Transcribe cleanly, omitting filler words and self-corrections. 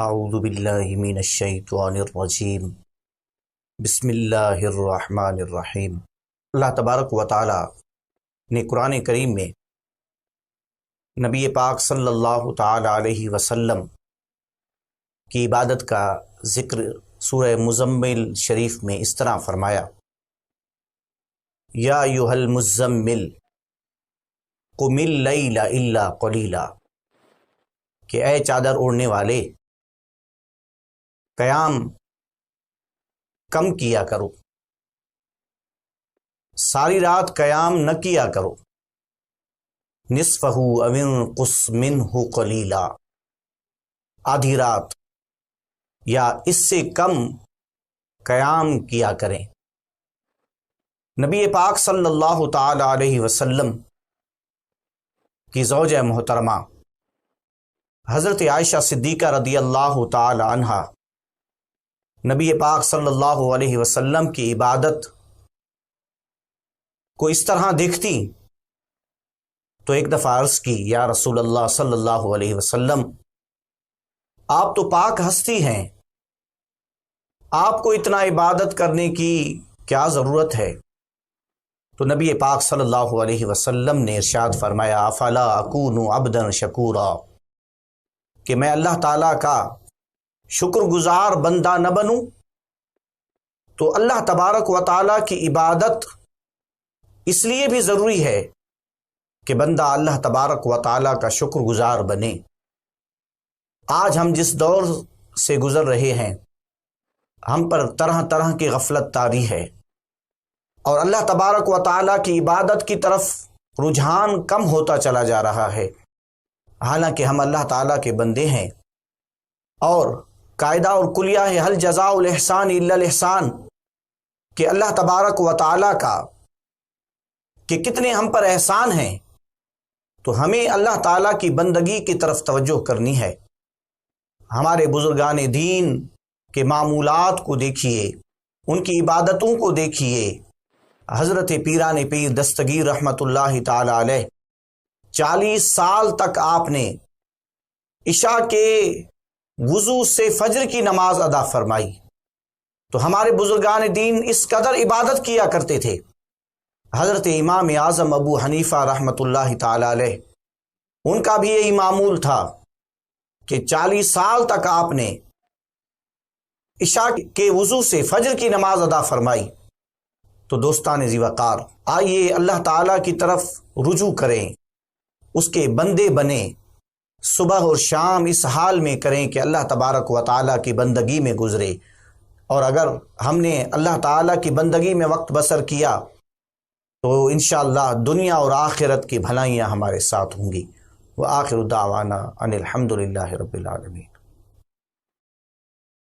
اعوذ باللہ من الشیطان الرجیم بسم اللہ الرحمن الرحیم۔ اللہ تبارک و تعالی نے قرآن کریم میں نبی پاک صلی اللہ تعالی علیہ وسلم کی عبادت کا ذکر سورہ مزمل شریف میں اس طرح فرمایا، یا ایھا المزمل قم اللیل الا قلیلا، کہ اے چادر اوڑھنے والے قیام کم کیا کرو، ساری رات قیام نہ کیا کرو، نصفہ او انقص منہ قلیلا، آدھی رات یا اس سے کم قیام کیا کریں۔ نبی پاک صلی اللہ تعالی علیہ وسلم کی زوجہ محترمہ حضرت عائشہ صدیقہ رضی اللہ تعالی عنہا نبی پاک صلی اللہ علیہ وسلم کی عبادت کو اس طرح دیکھتی تو ایک دفعہ عرض کی، یا رسول اللہ صلی اللہ علیہ وسلم، آپ تو پاک ہستی ہیں، آپ کو اتنا عبادت کرنے کی کیا ضرورت ہے؟ تو نبی پاک صلی اللہ علیہ وسلم نے ارشاد فرمایا، افلا اکون عبدا شکورا، کہ میں اللہ تعالیٰ کا شکر گزار بندہ نہ بنوں؟ تو اللہ تبارک و تعالیٰ کی عبادت اس لیے بھی ضروری ہے کہ بندہ اللہ تبارک و تعالیٰ کا شکر گزار بنے۔ آج ہم جس دور سے گزر رہے ہیں، ہم پر طرح طرح کی غفلت طاری ہے، اور اللہ تبارک و تعالیٰ کی عبادت کی طرف رجحان کم ہوتا چلا جا رہا ہے، حالانکہ ہم اللہ تعالیٰ کے بندے ہیں، اور قاعدہ اور کلیہ ہے ہل جزاء الاحسان الا الاحسان، کہ اللہ تبارک و تعالیٰ کا کہ کتنے ہم پر احسان ہیں، تو ہمیں اللہ تعالیٰ کی بندگی کی طرف توجہ کرنی ہے۔ ہمارے بزرگان دین کے معمولات کو دیکھیے، ان کی عبادتوں کو دیکھیے۔ حضرت پیران پیر دستگیر رحمت اللہ تعالی علیہ 40 سال تک آپ نے عشاء کے وضو سے فجر کی نماز ادا فرمائی، تو ہمارے بزرگان دین اس قدر عبادت کیا کرتے تھے۔ حضرت امام اعظم ابو حنیفہ رحمت اللہ تعالی علیہ، ان کا بھی یہی معمول تھا کہ 40 سال تک آپ نے عشاء کے وضو سے فجر کی نماز ادا فرمائی۔ تو دوستان ذی وقار، آئیے اللہ تعالیٰ کی طرف رجوع کریں، اس کے بندے بنیں، صبح اور شام اس حال میں کریں کہ اللہ تبارک و تعالیٰ کی بندگی میں گزرے، اور اگر ہم نے اللہ تعالیٰ کی بندگی میں وقت بسر کیا تو انشاءاللہ دنیا اور آخرت کی بھلائیاں ہمارے ساتھ ہوں گی۔ وآخر دعوانا ان الحمد للہ رب العالمین۔